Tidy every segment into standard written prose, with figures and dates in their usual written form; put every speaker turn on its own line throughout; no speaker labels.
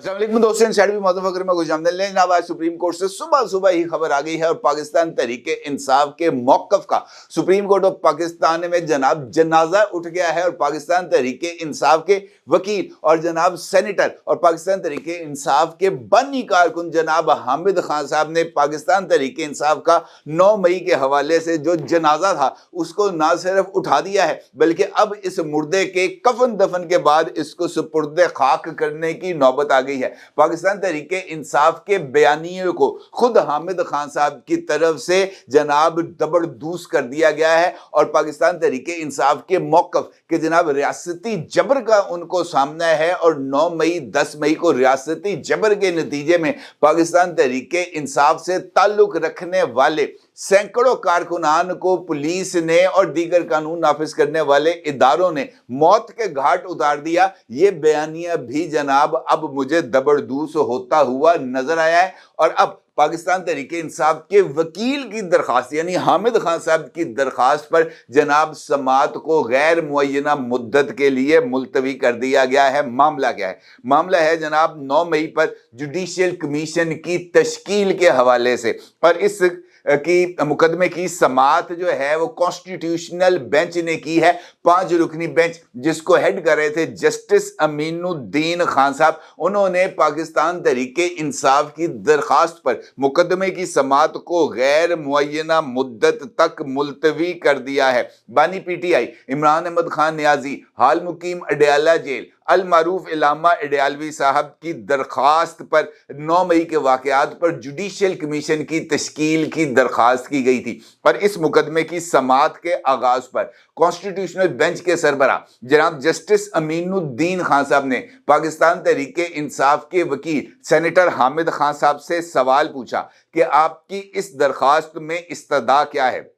अस्सलाम वालेकुम दोस्तों, इनसाइड में मौजूद फकर में कुछ आमदन लें। जनाब आज सुप्रीम कोर्ट से सुबह सुबह ही खबर आ गई है और पाकिस्तान तहरीके इंसाफ के मौकफ का सुप्रीम कोर्ट ऑफ पाकिस्तान में जनाब जनाजा उठ गया है। और पाकिस्तान तहरीके इंसाफ के वकील और जनाब सेनेटर और पाकिस्तान तहरीके इंसाफ के बनी कारकुन जनाब हामिद खान साहब ने पाकिस्तान तहरीके इंसाफ का 9 मई के हवाले से जो जनाजा था उसको ना सिर्फ उठा दिया है बल्कि अब इस मुर्दे के कफन दफन के बाद इसको सुपुर्दे खाक करने की नौबत आ गई है। पाकिस्तान तहरीके इंसाफ के बयानियों को खुद हामिद खान साहब की तरफ से जनाब दबरदूस कर दिया गया है और पाकिस्तान तहरीके इंसाफ के मौकफ के जनाब रियासती जबर का उनको सामना है। और 9 मई 10 मई को रियासती जबर के नतीजे में पाकिस्तान तहरीके इंसाफ से ताल्लुक रखने वाले सैकड़ों कारकुनान को पुलिस ने और दीगर कानून नाफिज करने वाले इदारों ने मौत के घाट उतार दिया। ये बयानिया भी जनाब अब मुझे दबरदूस होता हुआ नजर आया है। और अब पाकिस्तान तहरीके इंसाफ के वकील की दरखास्त यानी हामिद खान साहब की दरखास्त पर जनाब समात को गैर मुअय्यना मुद्दत के लिए मुलतवी कर दिया गया है। मामला क्या है? मामला है जनाब 9 मई पर जुडिशियल कमीशन की तश्कील के हवाले से। और इस की मुकदमे की समात जो है वो कॉन्स्टिट्यूशनल बेंच ने की है। 5 रुकनी बेंच जिसको हेड कर रहे थे जस्टिस अमीनुद्दीन खान साहब, उन्होंने पाकिस्तान तहरीके इंसाफ की दरखास्त पर मुकदमे की समात को गैर मुअय्यना मुद्दत तक मुलतवी कर दिया है। बानी पीटीआई इमरान अहमद खान नियाजी हाल मुकीम अडयाला जेल अल मारूफ इलामा अडयालवी साहब की दरखास्त पर 9 मई के वाकयात पर जुडिशियल कमीशन की तश्कील की दरखास्त की गई थी। और इस मुकदमे की समात के आगाज पर कॉन्स्टिट्यूशनल बेंच के सरबरा जनाब जस्टिस अमीनुद्दीन खान साहब ने पाकिस्तान तहरीके इंसाफ के वकील सेनेटर हामिद खान साहब से सवाल पूछा कि आपकी इस दरखास्त में इस्तदा क्या है,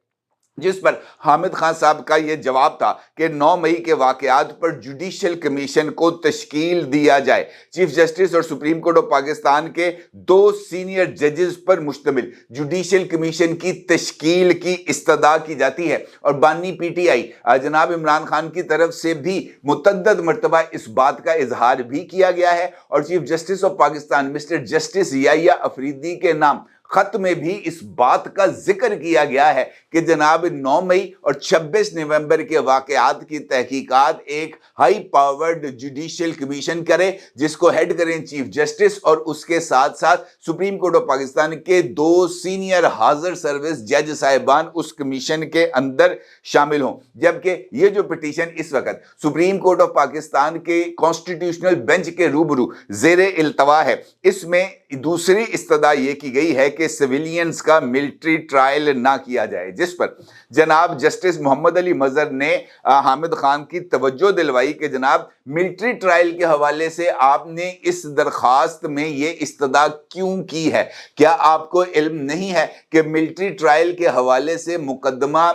जिस पर हामिद खान साहब का यह जवाब था कि 9 मई के वाकयात पर जुडिशियल कमीशन को तश्कील दिया जाए। चीफ जस्टिस और सुप्रीम कोर्ट ऑफ पाकिस्तान के 2 सीनियर जजेस पर मुश्तमिल जुडिशियल कमीशन की तश्कील की इस्तदा की जाती है। और बानी पीटीआई जनाब इमरान खान की तरफ से भी मुतअद्दिद मरतबा इस बात का इजहार भी किया गया है। और chief justice of Pakistan mister justice Yahya Afridi के नाम खत में भी इस बात का जिक्र किया गया है कि जनाब 9 मई और 26 नवंबर के वाकयात की तहकीकात एक हाई पावर्ड जुडिशियल कमीशन करे जिसको हेड करें चीफ जस्टिस और उसके साथ साथ सुप्रीम कोर्ट ऑफ पाकिस्तान के 2 सीनियर हाजिर सर्विस जज साहिबान उस कमीशन के अंदर शामिल हों। जबकि ये जो पिटीशन इस वक्त सुप्रीम कोर्ट ऑफ पाकिस्तान के कॉन्स्टिट्यूशनल बेंच के रूबरू जेरे इल्तवा है, इसमें दूसरी इस्तदा ये की गई है कि सिविलियंस का मिलिट्री ट्रायल ना किया जाए, जिस पर जनाब जस्टिस मोहम्मद अली मजहर ने हामिद खान की तवज्जो दिलवाई कि जनाब मिलिट्री ट्रायल के हवाले से आपने इस दरखास्त में ये इस्तदा क्यों की है? क्या आपको इल्म नहीं है कि मिलिट्री ट्रायल के हवाले से मुकदमा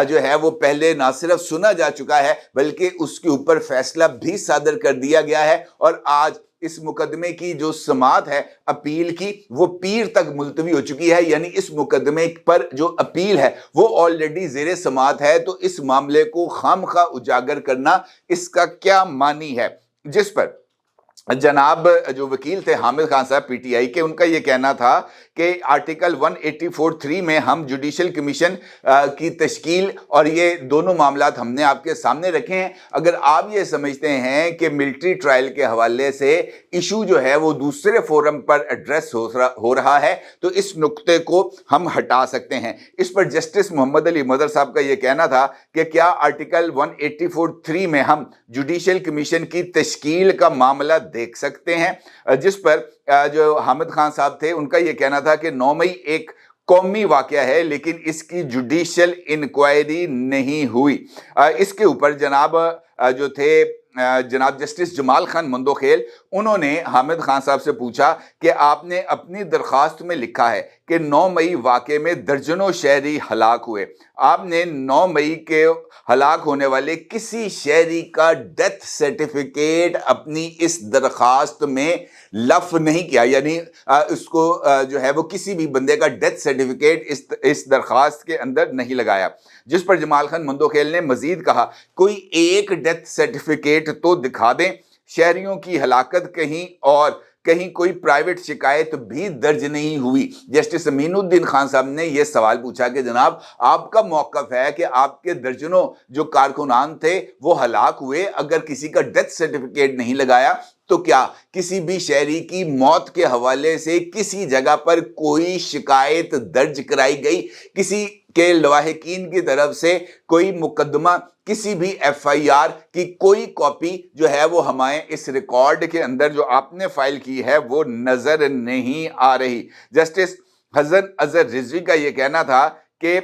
जो है वो पहले ना सिर्फ सुना जा चुका है बल्कि उसके ऊपर फैसला भी सादर कर दिया गया है। और आज इस मुकदमे की जो समात है अपील की वो पीर तक मुलतवी हो चुकी है, यानी इस मुकदमे पर जो अपील है वो ऑलरेडी जेरे समात है। तो इस मामले को खामखा उजागर करना इसका क्या मानी है? जिस पर जनाब जो वकील थे हामिद खान साहब पीटीआई के, उनका ये कहना था कि आर्टिकल 184(3) में हम जुडिशियल कमीशन की तश्कील और ये दोनों मामलात हमने आपके सामने रखे हैं। अगर आप ये समझते हैं कि मिलिट्री ट्रायल के हवाले से इशू जो है वो दूसरे फोरम पर एड्रेस हो रहा है तो इस नुक्ते को हम हटा सकते हैं। इस पर जस्टिस मोहम्मद अली मजहर साहब का ये कहना था कि क्या आर्टिकल 184(3) में हम जुडिशियल कमीशन की तश्कील का मामला देख सकते हैं? जिस पर जो हामिद खान साहब थे उनका यह कहना था कि 9 मई एक कौमी वाकया है लेकिन इसकी जुडिशियल इंक्वायरी नहीं हुई। इसके ऊपर जनाब जो थे जनाब जस्टिस जमाल खान मंदोखेल, उन्होंने हामिद खान साहब से पूछा कि आपने अपनी दरखास्त में लिखा है कि 9 मई वाक़े में दर्जनों शहरी हलाक हुए। आपने 9 मई के हलाक होने वाले किसी शहरी का डेथ सर्टिफिकेट अपनी इस दरखास्त में लफ नहीं किया, यानी उसको जो है वो किसी भी बंदे का डेथ सर्टिफिकेट इस दरखास्त के अंदर नहीं लगाया। जिस पर जमाल खान मंदोखेल ने मजीद कहा, कोई एक डेथ सर्टिफिकेट तो दिखा दें, शहरियों की हलाकत कहीं और कहीं कोई प्राइवेट शिकायत भी दर्ज नहीं हुई। जस्टिस अमीनुद्दीन खान साहब ने यह सवाल पूछा कि जनाब आपका मौक़िफ़ है कि आपके दर्जनों जो कारकुनान थे वो हलाक हुए, अगर किसी का डेथ सर्टिफिकेट नहीं लगाया तो क्या किसी भी शहरी की मौत के हवाले से किसी जगह पर कोई शिकायत दर्ज कराई गई, किसी के लवाहिकीन की तरफ से कोई मुकदमा, किसी भी एफआईआर की कोई कॉपी जो है वो हमारे इस रिकॉर्ड के अंदर जो आपने फाइल की है वो नजर नहीं आ रही। जस्टिस हसन अजहर रिजवी का ये कहना था कि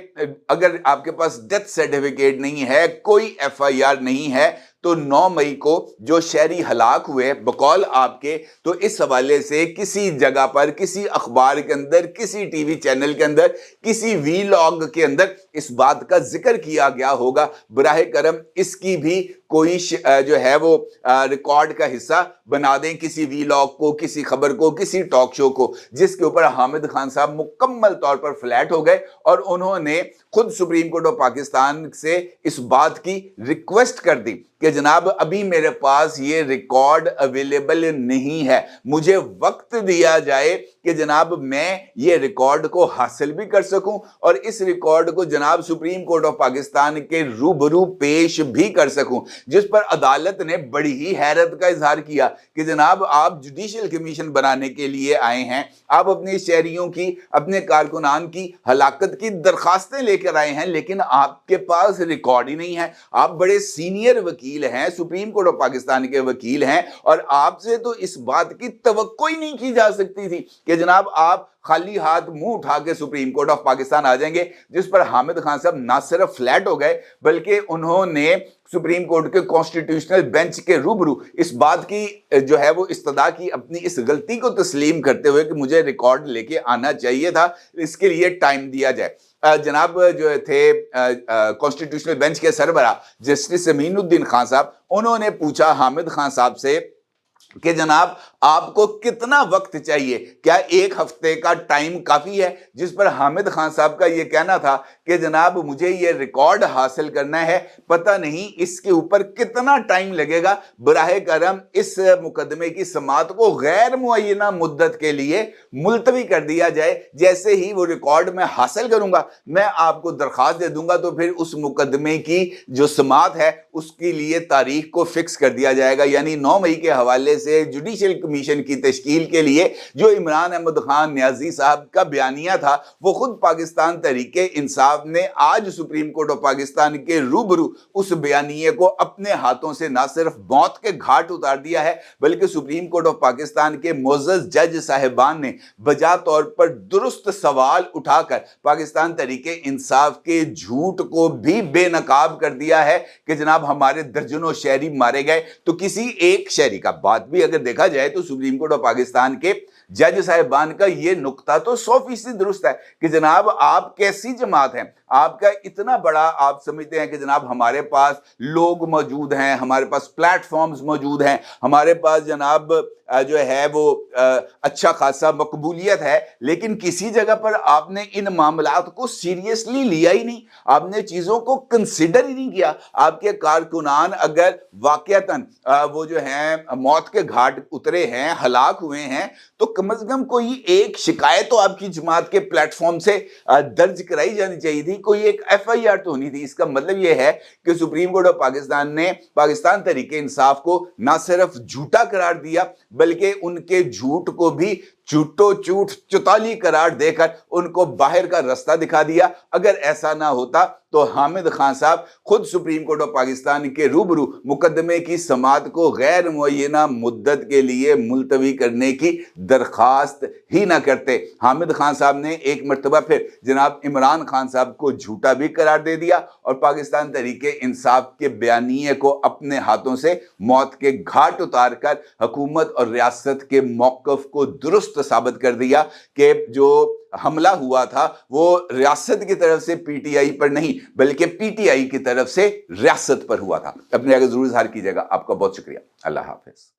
अगर आपके पास डेथ सर्टिफिकेट नहीं है, कोई एफआईआर नहीं है, तो 9 मई को जो शहरी हलाक हुए बकौल आपके, तो इस हवाले से किसी जगह पर, किसी अखबार के अंदर, किसी टीवी चैनल के अंदर, किसी वीलॉग के अंदर इस बात का जिक्र किया गया होगा। बराह करम इसकी भी कोई जो है वो रिकॉर्ड का हिस्सा बना दें, किसी वीलॉग को, किसी खबर को, किसी टॉक शो को, जिसके ऊपर हामिद खान साहब मुकम्मल तौर पर फ्लैट हो गए और उन्होंने खुद सुप्रीम कोर्ट ऑफ पाकिस्तान से इस बात की रिक्वेस्ट कर दी कि जनाब अभी मेरे पास ये रिकॉर्ड अवेलेबल नहीं है, मुझे वक्त दिया जाए कि जनाब मैं ये रिकॉर्ड को हासिल भी कर सकूं और इस रिकॉर्ड को जनाब सुप्रीम कोर्ट ऑफ पाकिस्तान के रूबरू पेश भी कर सकूं। जिस पर अदालत ने बड़ी ही हैरत का इजहार किया कि जनाब आप जुडिशियल कमीशन बनाने के लिए आए हैं, आप अपने शहरियों की, अपने कारकुनान की हलाकत की दरखास्तें लेकर आए हैं, लेकिन आपके पास रिकॉर्ड ही नहीं है। आप बड़े सीनियर वकील हैं, सुप्रीम कोर्ट ऑफ पाकिस्तान के वकील हैं, और आपसे तो इस बात की तवक्को ही नहीं की जा सकती थी कि जनाब आप खाली हाथ मुंह उठा के सुप्रीम कोर्ट ऑफ पाकिस्तान आ जाएंगे। जिस पर हामिद खान साहब ना सिर्फ फ्लैट हो गए बल्कि उन्होंने सुप्रीम कोर्ट के कॉन्स्टिट्यूशनल बेंच के रूबरू इस बात की जो है वो इस्तदा की, अपनी इस गलती को तस्लीम करते हुए कि मुझे रिकॉर्ड लेके आना चाहिए था, इसके लिए टाइम दिया जाए। जनाब जो थे कॉन्स्टिट्यूशनल बेंच के सरबरा जस्टिस अमीनुद्दीन खान साहब, उन्होंने पूछा हामिद खान साहब से कि जनाब आपको कितना वक्त चाहिए, क्या 1 हफ्ते का टाइम काफी है? जिस पर हामिद खान साहब का यह कहना था कि जनाब मुझे ये रिकॉर्ड हासिल करना है, पता नहीं इसके ऊपर कितना टाइम लगेगा, बराह करम इस मुकदमे की समाअत को गैर मुअय्यना मुद्दत के लिए मुलतवी कर दिया जाए। जैसे ही वो रिकॉर्ड मैं हासिल करूंगा मैं आपको दरख्वास्त दे दूंगा, तो फिर उस मुकदमे की जो समाअत है उसके लिए तारीख को फिक्स कर दिया जाएगा। यानी 9 मई के हवाले से जुडिशियल कमीशन की तश्कील के लिए जो इमरान अहमद खान न्याजी साहब का बयानिया था, वो खुद पाकिस्तान तहरीके इंसाफ ने आज सुप्रीम कोर्ट ऑफ पाकिस्तान के रूबरू उस बयानिए को अपने हाथों से ना सिर्फ मौत के घाट उतार दिया है, बल्कि सुप्रीम कोर्ट ऑफ पाकिस्तान के मोअज़्ज़ज़ जज साहिबान ने बजा तौर पर दुरुस्त सवाल उठाकर पाकिस्तान तहरीके इंसाफ के झूठ को भी बेनकाब कर दिया है कि जनाब हमारे दर्जनों शहरी मारे गए। तो किसी एक शहरी का बात भी अगर देखा जाए तो सुप्रीम कोर्ट ऑफ पाकिस्तान के जज साहिबान का ये नुक्ता तो 100% दुरुस्त है कि जनाब आप कैसी जमात हैं, आपका इतना बड़ा आप समझते हैं कि जनाब हमारे पास लोग मौजूद हैं, हमारे पास प्लेटफॉर्म्स मौजूद हैं, हमारे पास जनाब जो है वो अच्छा खासा मकबूलियत है, लेकिन किसी जगह पर आपने इन मामलात को सीरियसली लिया ही नहीं, आपने चीज़ों को कंसिडर ही नहीं किया। आपके कारकुनान अगर वाकयातन वो जो हैं मौत के घाट उतरे हैं, हलाक हुए हैं, तो कम से कम कोई एक शिकायत तो आपकी जमात के प्लेटफॉर्म से दर्ज कराई जानी चाहिए थी, कोई एक एफआईआर तो होनी थी। इसका मतलब यह है कि सुप्रीम कोर्ट ऑफ पाकिस्तान ने पाकिस्तान तहरीके इंसाफ को ना सिर्फ झूठा करार दिया बल्कि उनके झूठ को भी झूठो झूठ चौताली करार देकर उनको बाहर का रास्ता दिखा दिया। अगर ऐसा ना होता तो हामिद खान साहब खुद सुप्रीम कोर्ट ऑफ पाकिस्तान के रूबरू मुकदमे की समाअत को गैर मुअय्यना मुद्दत के लिए मुलतवी करने की दरखास्त ही ना करते। हामिद खान साहब ने एक मरतबा फिर जनाब इमरान खान साहब को झूठा भी करार दे दिया और पाकिस्तान तहरीके इंसाफ के बयानिए को अपने हाथों से मौत के घाट उतार कर हुकूमत और रियासत के मौक़िफ़ को दुरुस्त साबित कर दिया कि जो हमला हुआ था वो रियासत की तरफ से पीटीआई पर नहीं बल्कि पीटीआई की तरफ से रियासत पर हुआ था। अपने आगे जरूर इज़हार कीजिएगा। आपका बहुत शुक्रिया। अल्लाह हाफिज।